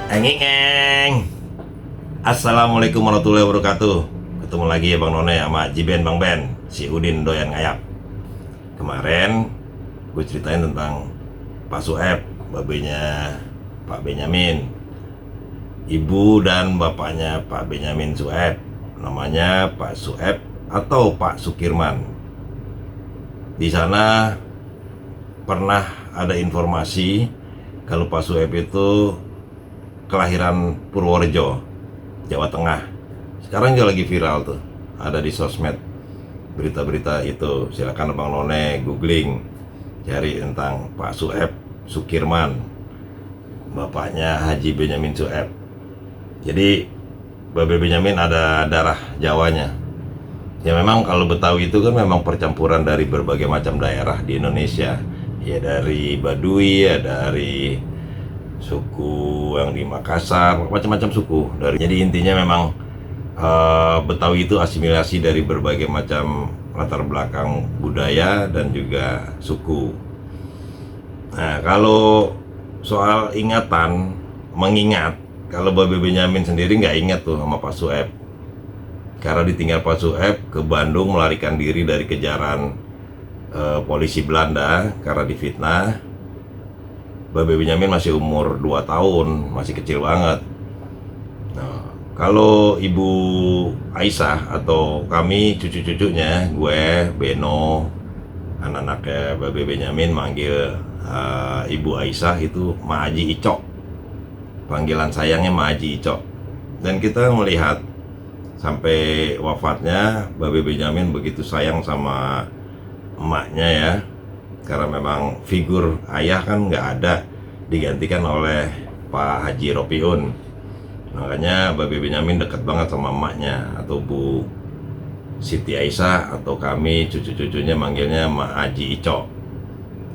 Enging. Assalamualaikum warahmatullahi wabarakatuh. Ketemu lagi ya Bang None sama Jiben Bang Ben, si Udin doyan ngayak. Kemarin gue ceritain tentang Pak Sueb, babenya Pak Benyamin, ibu dan bapaknya Pak Benyamin Sueb. Namanya Pak Sueb atau Pak Sukirman. Di sana pernah ada informasi kalau Pak Sueb itu kelahiran Purworejo, Jawa Tengah. Sekarang juga lagi viral tuh, ada di sosmed berita-berita itu. Silakan Bang None googling, cari tentang Pak Sueb Sukirman, bapaknya Haji Benyamin Sueb. Jadi Babe Benyamin ada darah Jawanya. Ya memang kalau Betawi itu kan memang percampuran dari berbagai macam daerah di Indonesia. Ya dari Baduy, ya dari suku yang di Makassar, macam-macam suku. Jadi intinya memang Betawi itu asimilasi dari berbagai macam latar belakang budaya dan juga suku. Nah, kalau soal ingatan, mengingat, kalau Babe Benyamin sendiri nggak ingat tuh sama Pak Sueb. Karena ditinggal Pak Sueb ke Bandung melarikan diri dari kejaran polisi Belanda karena difitnah. Babe Benyamin masih umur 2 tahun, masih kecil banget. Nah, kalau Ibu Aisyah atau kami cucu-cucunya, gue, Beno, anak-anaknya Babe Benyamin manggil Ibu Aisyah itu Ma Haji Icok. Panggilan sayangnya Ma Haji Icok. Dan kita melihat sampai wafatnya Babe Benyamin begitu sayang sama emaknya ya. Karena memang figur ayah kan nggak ada, digantikan oleh Pak Haji Ropiun. Makanya Babe Benyamin dekat banget sama emaknya, atau Bu Siti Aisyah, atau kami cucu-cucunya manggilnya Mak Haji Icok.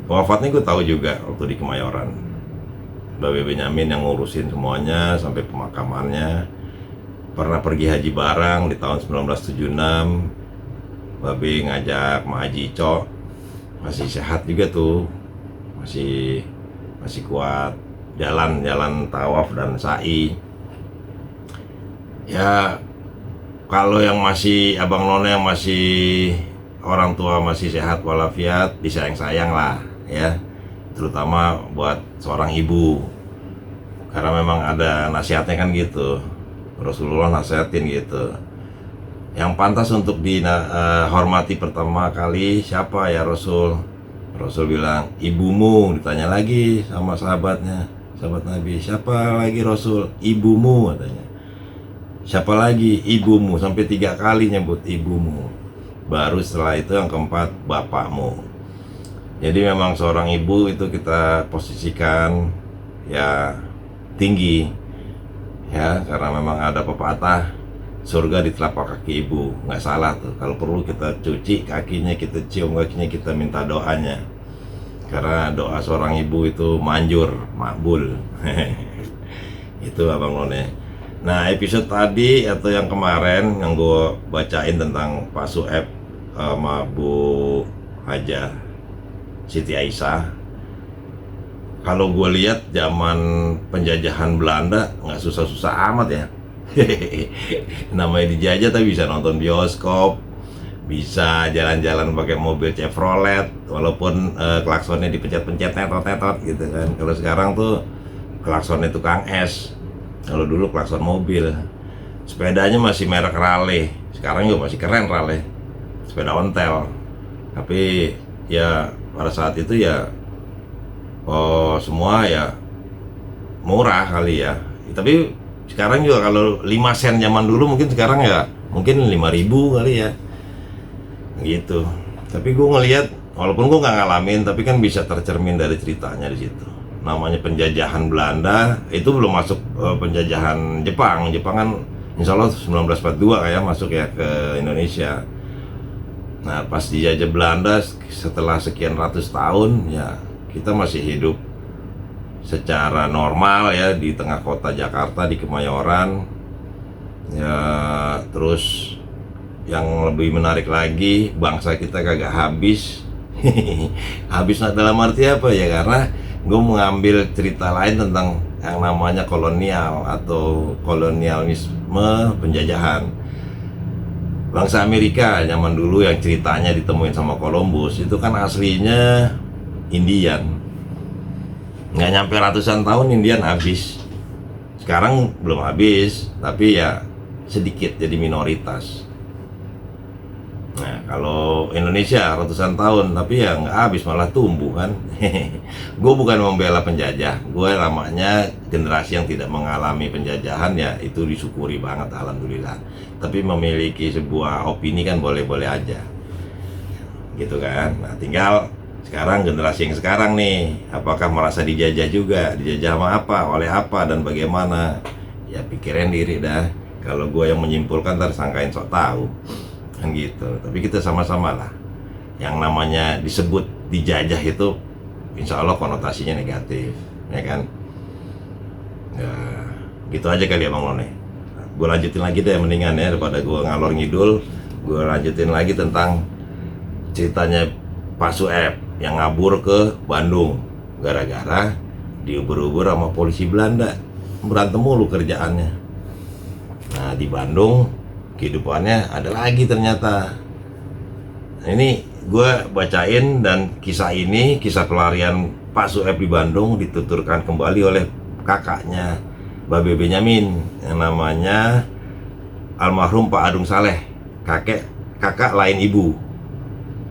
Wafatnya gue tahu juga waktu di Kemayoran. Babe Benyamin yang ngurusin semuanya sampai pemakamannya. Pernah pergi haji bareng di tahun 1976. Babe ngajak Mak Haji Icok, masih sehat juga tuh, masih kuat jalan tawaf dan sa'i. Ya kalau yang masih Abang None yang masih orang tua masih sehat walafiat, disayang-sayang lah ya, terutama buat seorang ibu, karena memang ada nasihatnya kan gitu, Rasulullah nasihatin gitu. Yang pantas untuk dihormati pertama kali siapa ya Rasul? Rasul bilang ibumu. Ditanya lagi sama sahabatnya, sahabat Nabi, siapa lagi Rasul? Ibumu katanya. Siapa lagi? Ibumu. Sampai 3 kali nyebut ibumu. Baru setelah itu yang keempat bapakmu. Jadi memang seorang ibu itu kita posisikan ya tinggi ya, karena memang ada pepatah surga di telapak kaki ibu. Nggak salah tuh. Kalau perlu kita cuci kakinya, kita cium kakinya, kita minta doanya. Karena doa seorang ibu itu manjur, makbul. Itu Abang None. Nah, episode tadi atau yang kemarin yang gue bacain tentang Pak Sueb sama Bu Haja Siti Aisyah, kalau gue lihat zaman penjajahan Belanda nggak susah-susah amat ya. Namanya dijajah tapi bisa nonton bioskop, bisa jalan-jalan pakai mobil Chevrolet walaupun klaksonnya dipencet-pencet tetot-tetot gitu kan. Kalau sekarang tuh klaksonnya tukang es, kalau dulu klakson mobil. Sepedanya masih merek Raleigh, sekarang juga masih keren Raleigh, sepeda ontel. Tapi ya pada saat itu ya semua ya murah kali ya. Tapi sekarang juga kalau 5 sen zaman dulu mungkin sekarang ya mungkin 5.000 kali ya gitu. Tapi gue ngelihat, walaupun gue nggak ngalamin, tapi kan bisa tercermin dari ceritanya di situ. Namanya penjajahan Belanda itu belum masuk penjajahan Jepang. Jepang kan insya Allah 1942 kayak masuk ya ke Indonesia. Nah pas dijajah Belanda setelah sekian ratus tahun ya kita masih hidup secara normal ya di tengah kota Jakarta, di Kemayoran ya. Terus yang lebih menarik lagi, bangsa kita kagak habis. Habis dalam arti apa ya, karena gue mengambil cerita lain tentang yang namanya kolonial atau kolonialisme penjajahan. Bangsa Amerika zaman dulu yang ceritanya ditemuin sama Columbus itu kan aslinya Indian. Nggak nyampe ratusan tahun Indian habis. Sekarang belum habis, tapi ya sedikit, jadi minoritas. Nah, kalau Indonesia ratusan tahun, tapi ya nggak habis, malah tumbuh kan. Gue bukan membela penjajah, gue namanya generasi yang tidak mengalami penjajahan, ya itu disyukuri banget, alhamdulillah. Tapi memiliki sebuah opini kan boleh-boleh aja, gitu kan. Nah, tinggal sekarang generasi yang sekarang nih, apakah merasa dijajah juga? Dijajah sama apa? Oleh apa dan bagaimana? Ya pikirin diri dah. Kalau gue yang menyimpulkan ntar sangkain sok tahu kan gitu. Tapi kita sama-sama lah, yang namanya disebut dijajah itu insya Allah konotasinya negatif, ya kan. Ya gitu aja kali ya Bang Lone. Gue lanjutin lagi deh mendingan ya, daripada gue ngalor ngidul. Gue lanjutin lagi tentang ceritanya Pak Sueb yang ngabur ke Bandung gara-gara diubur-ubur sama polisi Belanda. Berantem mulu kerjaannya. Nah di Bandung kehidupannya ada lagi ternyata. Nah, ini gue bacain, dan kisah ini, kisah pelarian Pak Sueb di Bandung dituturkan kembali oleh kakaknya Babe Benyamin yang namanya almarhum Pak Adung Saleh, kakak lain ibu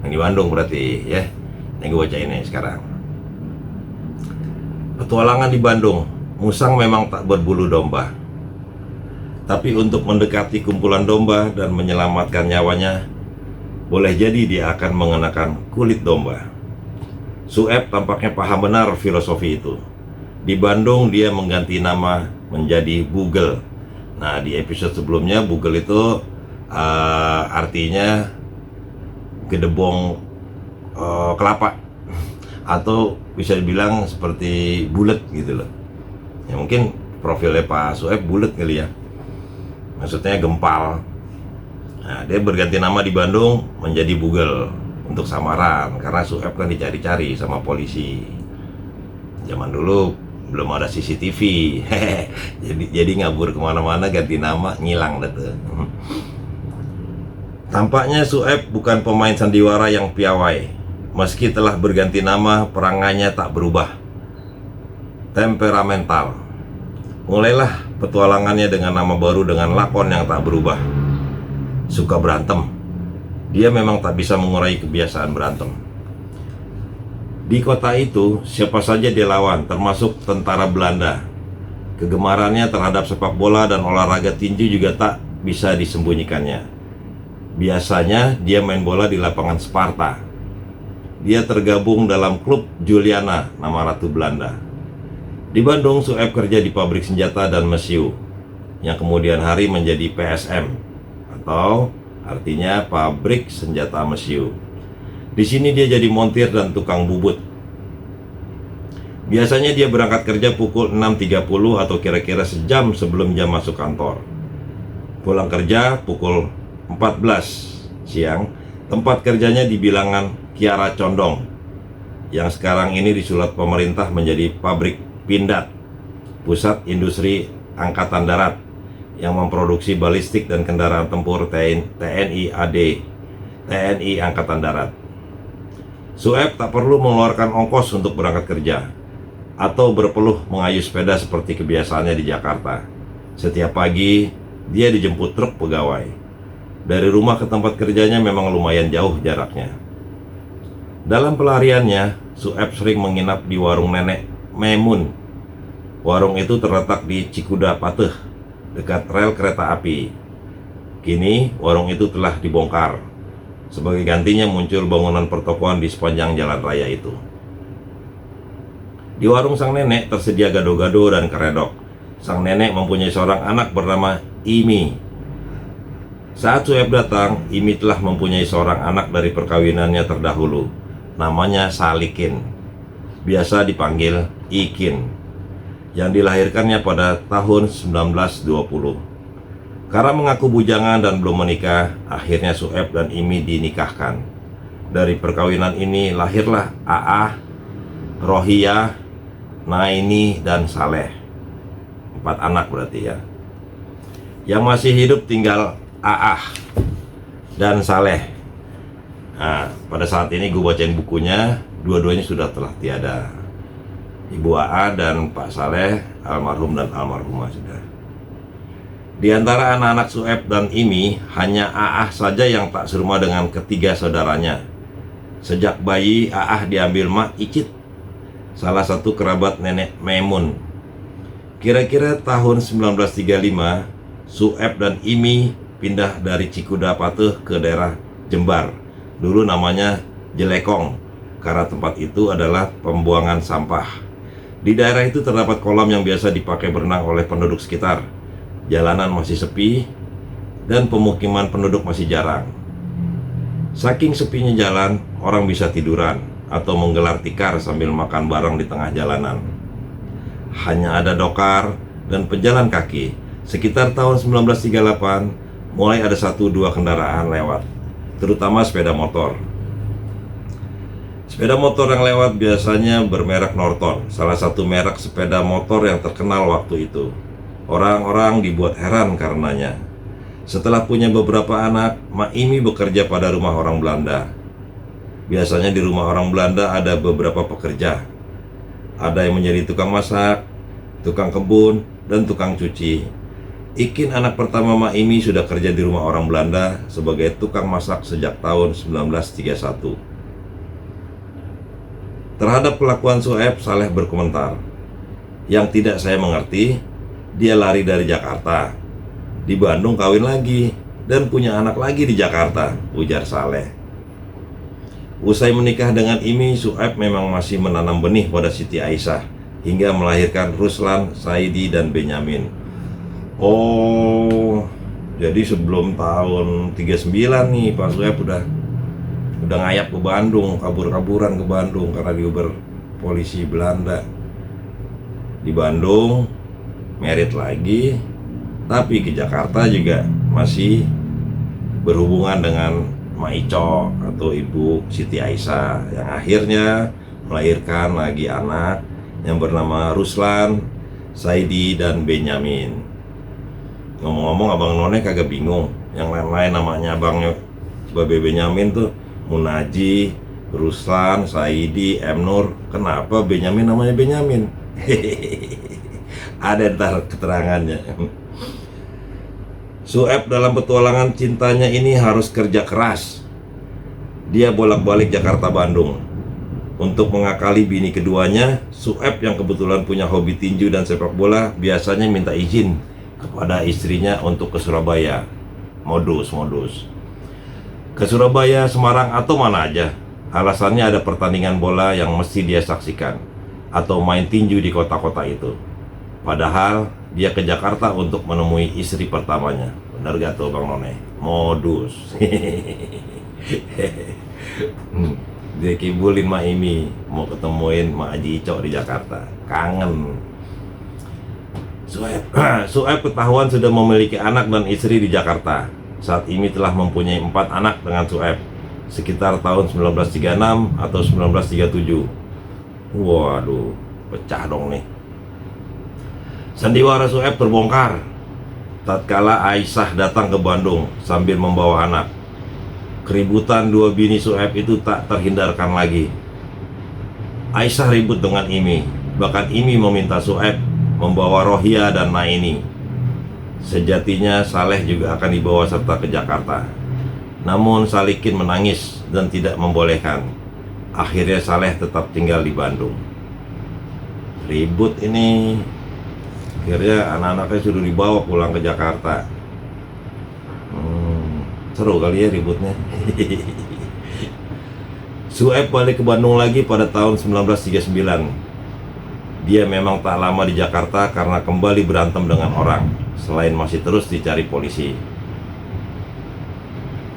yang di Bandung berarti ya. Ini gue bacain nih sekarang. Petualangan di Bandung. Musang memang tak berbulu domba, tapi untuk mendekati kumpulan domba dan menyelamatkan nyawanya, boleh jadi dia akan mengenakan kulit domba. Sueb tampaknya paham benar filosofi itu. Di Bandung dia mengganti nama menjadi Bugel. Nah di episode sebelumnya Bugel itu artinya gedebong kelapa, atau bisa dibilang seperti bulat gitu loh. Ya mungkin profilnya Pak Sueb bulat kali ya, maksudnya gempal. Nah, dia berganti nama di Bandung menjadi Bugel untuk samaran, karena Sueb kan dicari-cari sama polisi. Zaman dulu belum ada CCTV, jadi ngabur kemana-mana ganti nama, ngilang dah tuh. Tampaknya Sueb bukan pemain sandiwara yang piawai. Meski telah berganti nama, perangannya tak berubah. Temperamental. Mulailah petualangannya dengan nama baru dengan lakon yang tak berubah. Suka berantem. Dia memang tak bisa mengurai kebiasaan berantem. Di kota itu, siapa saja dia lawan, termasuk tentara Belanda. Kegemarannya terhadap sepak bola dan olahraga tinju juga tak bisa disembunyikannya. Biasanya dia main bola di lapangan Sparta. Dia tergabung dalam klub Juliana, nama Ratu Belanda. Di Bandung, Sueb kerja di pabrik senjata dan mesiu, yang kemudian hari menjadi PSM, atau artinya pabrik senjata mesiu. Di sini dia jadi montir dan tukang bubut. Biasanya dia berangkat kerja pukul 6.30 atau kira-kira sejam sebelum jam masuk kantor. Pulang kerja pukul 14 siang. Tempat kerjanya di bilangan Kiara Condong, yang sekarang ini disulap pemerintah menjadi pabrik Pindad, pusat industri angkatan darat yang memproduksi balistik dan kendaraan tempur TNI AD, TNI Angkatan Darat. Sueb tak perlu mengeluarkan ongkos untuk berangkat kerja atau berpeluh mengayuh sepeda seperti kebiasaannya di Jakarta. Setiap pagi dia dijemput truk pegawai. Dari rumah ke tempat kerjanya memang lumayan jauh jaraknya. Dalam pelariannya, Sueb sering menginap di warung nenek Memun. Warung itu terletak di Cikuda Pateh, dekat rel kereta api. Kini warung itu telah dibongkar. Sebagai gantinya muncul bangunan pertokoan di sepanjang jalan raya itu. Di warung sang nenek tersedia gado-gado dan keredok. Sang nenek mempunyai seorang anak bernama Imi. Saat Sueb datang, Imi telah mempunyai seorang anak dari perkawinannya terdahulu. Namanya Salikin, biasa dipanggil Ikin, yang dilahirkannya pada tahun 1920. Karena mengaku bujangan dan belum menikah, akhirnya Sueb dan Imi dinikahkan. Dari perkawinan ini lahirlah Aah, Rohiyah, Naini, dan Saleh. 4 anak berarti ya. Yang masih hidup tinggal Aah dan Saleh. Nah, pada saat ini gue bacain bukunya, dua-duanya sudah telah tiada. Ibu Aa dan Pak Saleh, almarhum dan almarhumah sudah. Di antara anak-anak Sueb dan Imi, hanya Aah saja yang tak serumah dengan ketiga saudaranya. Sejak bayi, Aah diambil Mak Icit, salah satu kerabat nenek Maimun. Kira-kira tahun 1935, Sueb dan Imi pindah dari Cikuda Patuh ke daerah Jembar. Dulu namanya Jelekong, karena tempat itu adalah pembuangan sampah. Di daerah itu terdapat kolam yang biasa dipakai berenang oleh penduduk sekitar. Jalanan masih sepi dan pemukiman penduduk masih jarang. Saking sepinya jalan, orang bisa tiduran atau menggelar tikar sambil makan bareng di tengah jalanan. Hanya ada dokar dan pejalan kaki. Sekitar tahun 1938, mulai ada 1-2 kendaraan lewat, terutama sepeda motor. Sepeda motor yang lewat biasanya bermerek Norton, salah satu merek sepeda motor yang terkenal waktu itu. Orang-orang dibuat heran karenanya. Setelah punya beberapa anak, Mak Imi bekerja pada rumah orang Belanda. Biasanya di rumah orang Belanda ada beberapa pekerja. Ada yang menjadi tukang masak, tukang kebun, dan tukang cuci. Ikin, anak pertama Mak Imi, sudah kerja di rumah orang Belanda sebagai tukang masak sejak tahun 1931. Terhadap kelakuan Sueb, Saleh berkomentar, "Yang tidak saya mengerti, dia lari dari Jakarta. Di Bandung kawin lagi dan punya anak lagi di Jakarta," ujar Saleh. Usai menikah dengan Imi, Sueb memang masih menanam benih pada Siti Aisyah hingga melahirkan Ruslan, Saidi, dan Benyamin. Oh, jadi sebelum tahun 39 nih Pak Sueb udah ngayap ke Bandung, kabur-kaburan ke Bandung karena diuber polisi Belanda. Di Bandung merit lagi, tapi ke Jakarta juga masih berhubungan dengan Mak Ico atau Ibu Siti Aisyah, yang akhirnya melahirkan lagi anak yang bernama Ruslan, Saidi, dan Benyamin. Ngomong-ngomong, Abang None kagak bingung, yang lain-lain namanya Abangnya Babe Benyamin tuh Munaji, Ruslan, Saidi, Emnur. Kenapa Benyamin namanya Benyamin? Ada ntar keterangannya. Sueb dalam petualangan cintanya ini harus kerja keras. Dia bolak-balik Jakarta-Bandung. Untuk mengakali bini keduanya, Sueb yang kebetulan punya hobi tinju dan sepak bola biasanya minta izin kepada istrinya untuk ke Surabaya. Modus. Ke Surabaya, Semarang, atau mana aja. Alasannya ada pertandingan bola yang mesti dia saksikan, atau main tinju di kota-kota itu. Padahal dia ke Jakarta untuk menemui istri pertamanya. Benar gak tuh Bang None? Modus. Dia kibulin Mak Imi mau ketemuin Mak Haji Ico di Jakarta. Kangen. Sueb ketahuan sudah memiliki anak dan istri di Jakarta. Saat Imi telah mempunyai 4 anak dengan Sueb, sekitar tahun 1936 atau 1937. Waduh, pecah dong nih. Sandiwara Sueb terbongkar tatkala Aisyah datang ke Bandung sambil membawa anak. Keributan dua bini Sueb itu tak terhindarkan lagi. Aisyah ribut dengan Imi, bahkan Imi meminta Sueb membawa Rohia dan Naini. Sejatinya Saleh juga akan dibawa serta ke Jakarta. Namun Salikin menangis dan tidak membolehkan. Akhirnya Saleh tetap tinggal di Bandung. Ribut ini. Akhirnya anak-anaknya sudah dibawa pulang ke Jakarta. Seru kali ya ributnya. Sueb balik ke Bandung lagi pada tahun 1939. Dia memang tak lama di Jakarta karena kembali berantem dengan orang, selain masih terus dicari polisi.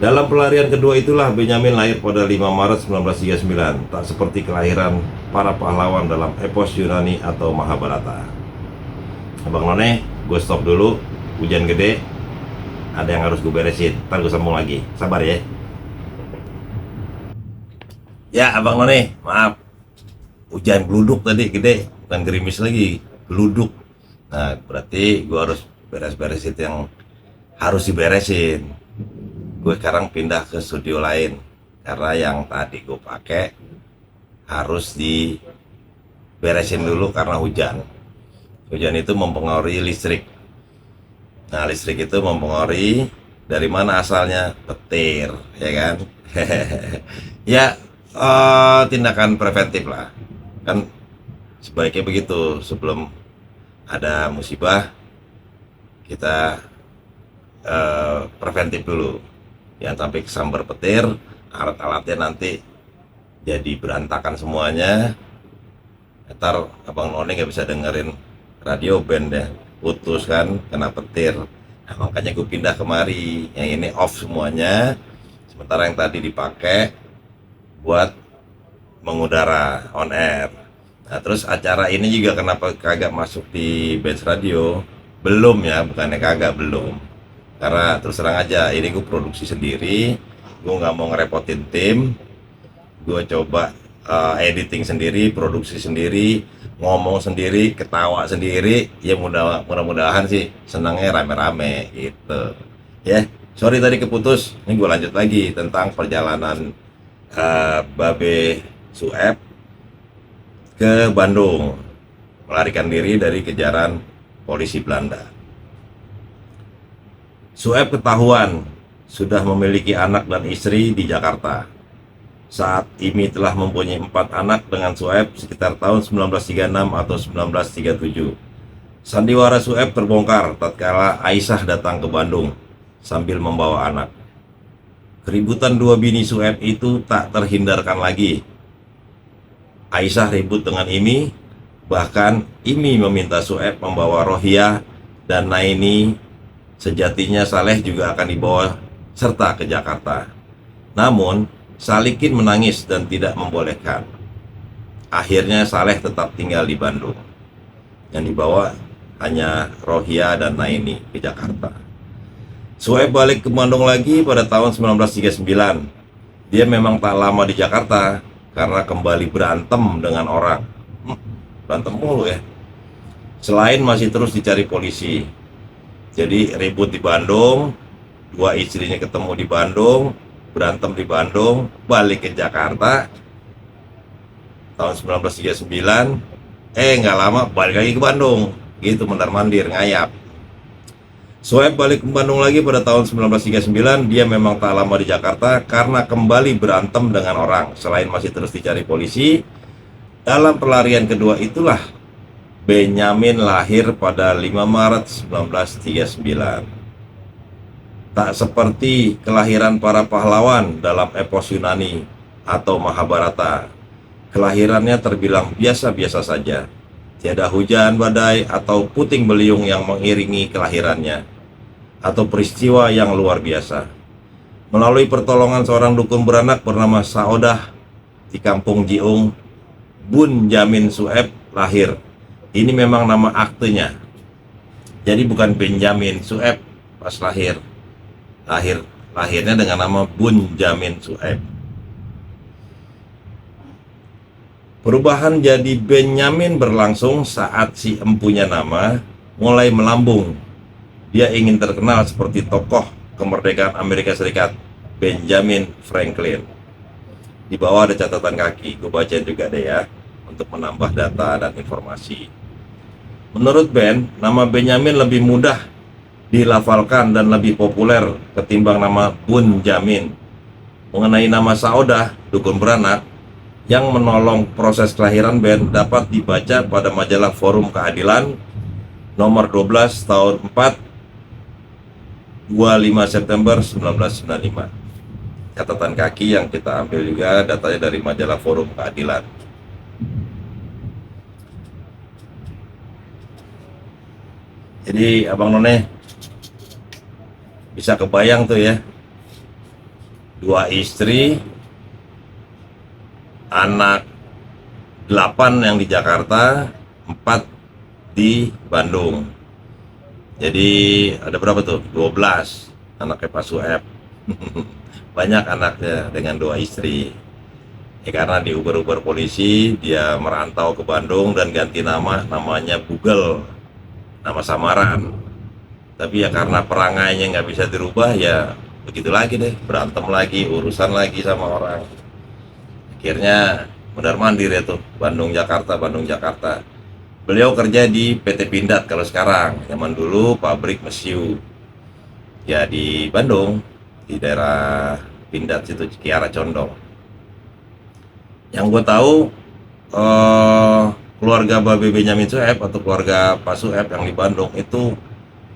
Dalam pelarian kedua itulah Benyamin lahir pada 5 Maret 1939, tak seperti kelahiran para pahlawan dalam epos Yunani atau Mahabharata. Abang None, gue stop dulu, hujan gede, ada yang harus gue beresin, ntar gue sambung lagi, sabar ya. Ya Abang None, maaf, hujan geluduk tadi gede, bukan gerimis lagi, geluduk. Nah, berarti gue harus beres-beresin yang harus diberesin. Gue sekarang pindah ke studio lain karena yang tadi gue pakai harus diberesin dulu karena hujan. Hujan itu mempengaruhi listrik. Nah, listrik itu mempengaruhi dari mana asalnya? Petir, ya kan? Ya, tindakan preventif lah. Kan sebaiknya begitu, sebelum ada musibah kita preventif dulu. Jangan sampai kesambar petir, alat-alatnya nanti jadi berantakan semuanya. Ntar Abang None nggak bisa dengerin radio band ya, putus kan kena petir. Nah, makanya gue pindah kemari, yang ini off semuanya, sementara yang tadi dipakai buat mengudara on air. Nah, terus acara ini juga kenapa kagak masuk di Bench Radio? Belum ya, bukannya kagak, belum. Karena terus terang aja, ini gue produksi sendiri, gue nggak mau ngerepotin tim. Gue coba editing sendiri, produksi sendiri, ngomong sendiri, ketawa sendiri. Ya mudah-mudahan sih senangnya rame-rame gitu. Ya, sorry tadi keputus. Ini gue lanjut lagi tentang perjalanan Babe Sueb ke Bandung, melarikan diri dari kejaran polisi Belanda. Sueb ketahuan sudah memiliki anak dan istri di Jakarta. Saat Imi telah mempunyai 4 anak dengan Sueb sekitar tahun 1936 atau 1937. Sandiwara Sueb terbongkar tatkala Aisyah datang ke Bandung sambil membawa anak. Keributan dua bini Sueb itu tak terhindarkan lagi. Aisyah ribut dengan Imi, bahkan Imi meminta Sueb membawa Rohia dan Naini. Sejatinya Saleh juga akan dibawa serta ke Jakarta. Namun Salikin menangis dan tidak membolehkan. Akhirnya Saleh tetap tinggal di Bandung. Yang dibawa hanya Rohia dan Naini ke Jakarta. Sueb balik ke Bandung lagi pada tahun 1939. Dia memang tak lama di Jakarta karena kembali berantem dengan orang. Berantem mulu ya. Selain masih terus dicari polisi. Jadi ribut di Bandung, dua istrinya ketemu di Bandung, berantem di Bandung, balik ke Jakarta tahun 1939. Nggak lama balik lagi ke Bandung, gitu mondar-mandir ngayap. Sueb balik ke Bandung lagi pada tahun 1939. Dia memang tak lama di Jakarta karena kembali berantem dengan orang. Selain masih terus dicari polisi, dalam pelarian kedua itulah Benyamin lahir pada 5 Maret 1939. Tak seperti kelahiran para pahlawan dalam epos Yunani atau Mahabharata. Kelahirannya terbilang biasa-biasa saja. Tiada hujan badai atau puting beliung yang mengiringi kelahirannya, atau peristiwa yang luar biasa. Melalui pertolongan seorang dukun beranak bernama Saodah di kampung Jiung, Bun Jamin Sueb lahir. Ini memang nama aktenya. Jadi bukan Benjamin Sueb pas lahir. Lahirnya dengan nama Bun Jamin Sueb. Perubahan jadi Benyamin berlangsung saat si empunya nama mulai melambung. Dia ingin terkenal seperti tokoh kemerdekaan Amerika Serikat, Benjamin Franklin. Di bawah ada catatan kaki, gue bacain juga deh ya, untuk menambah data dan informasi. Menurut Ben, nama Benyamin lebih mudah dilafalkan dan lebih populer ketimbang nama Bun Jamin. Mengenai nama Saodah, dukun beranak, yang menolong proses kelahiran Ben dapat dibaca pada majalah Forum Keadilan nomor 12 tahun 25 September 1995. Catatan kaki yang kita ambil juga datanya dari majalah Forum Keadilan. Jadi Abang None bisa kebayang tuh ya, dua istri, anak 8 yang di Jakarta, 4 di Bandung. Jadi ada berapa tuh? 12 anaknya Pak Sueb. Banyak anaknya dengan 2 istri. Ya, karena di Uber polisi dia merantau ke Bandung dan ganti namanya Bugel. nama samaran. Tapi ya karena perangainya nggak bisa dirubah, ya begitu lagi deh, berantem lagi, urusan lagi sama orang. Akhirnya mondar mandir ya tuh, Bandung Jakarta, Bandung Jakarta. Beliau kerja di PT Pindad kalau sekarang, zaman dulu pabrik mesiu. Ya di Bandung, di daerah Pindad situ, Kiara Condong. Yang gue tahu, keluarga Babe Benyamin Sueb atau keluarga Pak Sueb yang di Bandung itu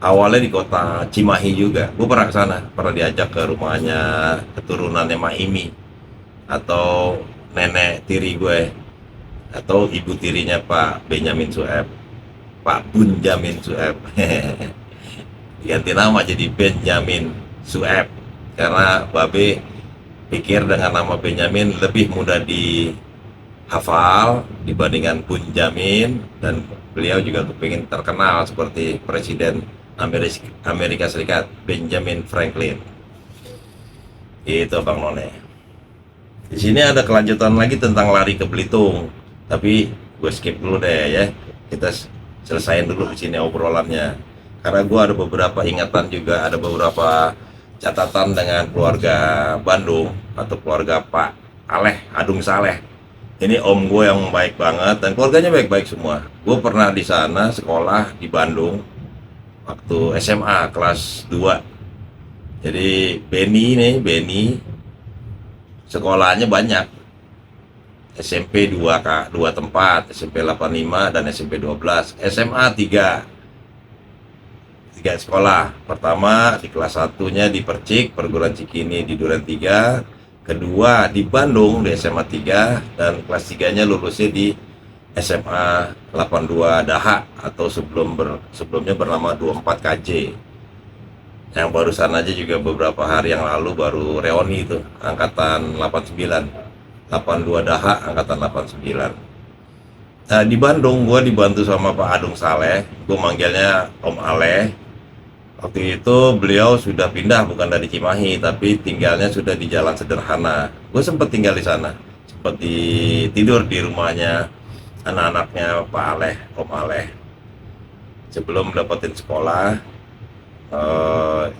awalnya di kota Cimahi juga. Gue pernah ke sana, pernah diajak ke rumahnya keturunannya Maimi atau nenek tiri gue atau ibu tirinya Pak Benyamin Sueb, Pak Bunjamin Sueb. Ganti nama jadi Benyamin Sueb karena Babe pikir dengan nama Benyamin lebih mudah dihafal dibandingkan Bunjamin, dan beliau juga kepingin terkenal seperti Presiden Amerika Serikat Benjamin Franklin. Itu Bang None. Di sini ada kelanjutan lagi tentang lari ke Belitung, tapi gue skip dulu deh ya. Kita selesain dulu di sini obrolannya, karena gue ada beberapa ingatan juga, ada beberapa catatan dengan keluarga Bandung atau keluarga Pak Aleh, Adung Saleh. Ini om gue yang baik banget dan keluarganya baik-baik semua. Gue pernah di sana sekolah di Bandung waktu SMA kelas 2. Jadi Beni sekolahnya banyak. SMP 2 tempat, SMP 85 dan SMP 12. SMA 3 sekolah. Pertama di kelas 1-nya di Percik, Perguruan Cikini di Duren 3. Kedua di Bandung di SMA 3, dan kelas 3-nya lulusnya di SMA 82 Daha atau sebelumnya bernama 24 KJ. Yang barusan aja juga beberapa hari yang lalu baru reuni itu, angkatan 89. 82 Daha angkatan 89. Nah, di Bandung gue dibantu sama Pak Adung Saleh, gue manggilnya Om Aleh. Waktu itu beliau sudah pindah, bukan dari Cimahi, tapi tinggalnya sudah di Jalan Sederhana. Gue sempat tinggal di sana, sempat tidur di rumahnya anak-anaknya Pak Aleh, Om Aleh, sebelum dapetin sekolah.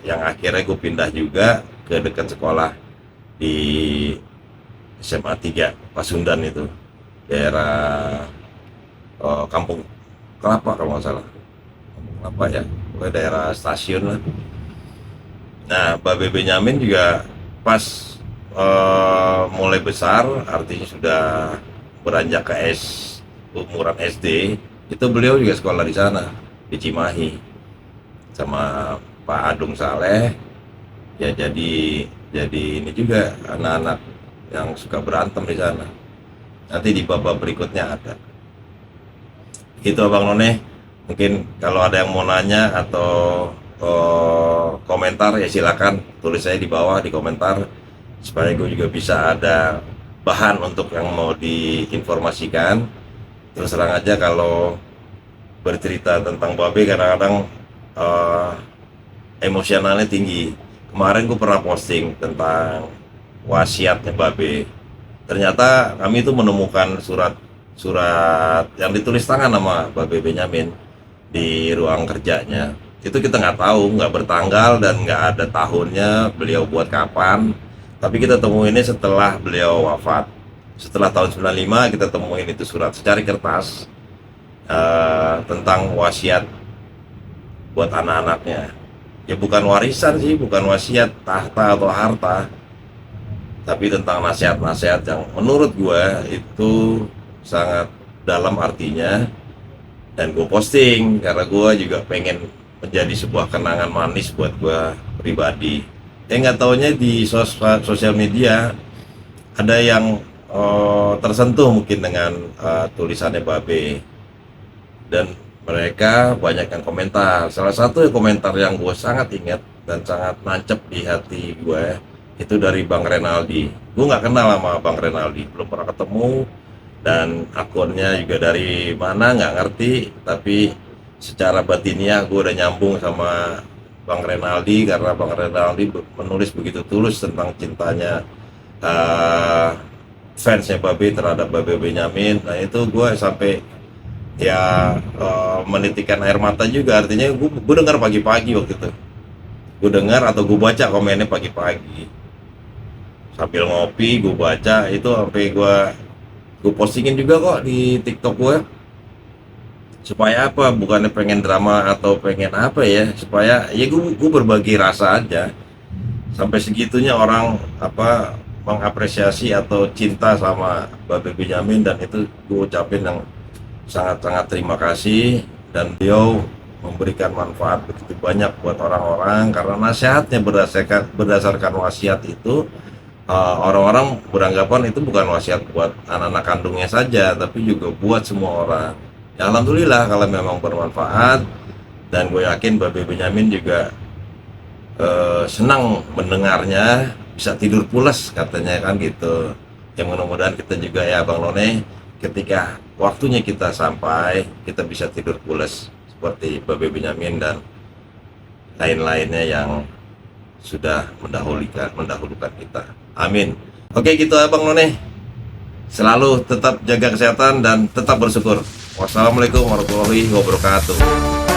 Yang akhirnya gue pindah juga ke dekat sekolah di SMA 3 Pasundan itu, daerah Kampung Kelapa kalau nggak salah, Kampung Kelapa ya, pokoknya daerah stasiun lah. Nah, Babe Benyamin juga pas mulai besar, artinya sudah beranjak ke umuran SD, itu beliau juga sekolah di sana, di Cimahi, sama Pak Adung Saleh. Ya jadi ini juga anak-anak yang suka berantem di sana. Nanti di babak berikutnya ada. Itu Abang None. Mungkin kalau ada yang mau nanya atau komentar ya silakan tulis saya di bawah di komentar, supaya gue juga bisa ada bahan untuk yang mau diinformasikan. Terus terang aja kalau bercerita tentang Babe kadang-kadang emosionalnya tinggi. Kemarin gue pernah posting tentang wasiatnya Babe. Ternyata kami itu menemukan surat yang ditulis tangan sama Babe Benyamin di ruang kerjanya. Itu kita nggak tahu, nggak bertanggal dan nggak ada tahunnya beliau buat kapan. Tapi kita temuinnya setelah beliau wafat. Setelah tahun 95 kita temuin itu surat secari kertas tentang wasiat buat anak-anaknya. Ya bukan warisan sih, bukan wasiat tahta atau harta, tapi tentang nasihat-nasihat yang menurut gue itu sangat dalam artinya. Dan gue posting karena gue juga pengen menjadi sebuah kenangan manis buat gue pribadi. Nggak taunya di sosial media ada yang tersentuh mungkin dengan tulisannya Babe, dan mereka banyak yang komentar. Salah satu komentar yang gue sangat ingat dan sangat nancep di hati gue itu dari Bang Renaldi. Gue nggak kenal sama Bang Renaldi, belum pernah ketemu, dan akunnya juga dari mana nggak ngerti, tapi secara batinnya gue udah nyambung sama Bang Renaldi karena Bang Renaldi menulis begitu tulus tentang cintanya fansnya Babe terhadap Babe Benyamin. Nah itu gue sampai ya menitikan air mata juga. Artinya gue dengar pagi-pagi waktu itu, gue dengar atau gue baca komennya pagi-pagi sambil ngopi, gue baca itu sampai gue postingin juga kok di TikTok gue. Supaya apa? Bukannya pengen drama atau pengen apa ya, supaya ya gue berbagi rasa aja. Sampai segitunya orang apa mengapresiasi atau cinta sama Babe Benyamin, dan itu gue ucapin yang sangat-sangat terima kasih. Dan beliau memberikan manfaat begitu banyak buat orang-orang karena nasihatnya berdasarkan wasiat itu. Orang-orang beranggapan itu bukan wasiat buat anak-anak kandungnya saja, tapi juga buat semua orang. Ya, alhamdulillah kalau memang bermanfaat, dan gue yakin Babe Benyamin juga senang mendengarnya, bisa tidur pulas katanya kan gitu. Yang mudah-mudahan kita juga ya Bang None, ketika waktunya kita sampai, kita bisa tidur pulas seperti Babe Benyamin dan lain-lainnya yang sudah mendahulukan kita. Amin. Oke gitu Abang None. Selalu tetap jaga kesehatan dan tetap bersyukur. Wassalamualaikum warahmatullahi wabarakatuh.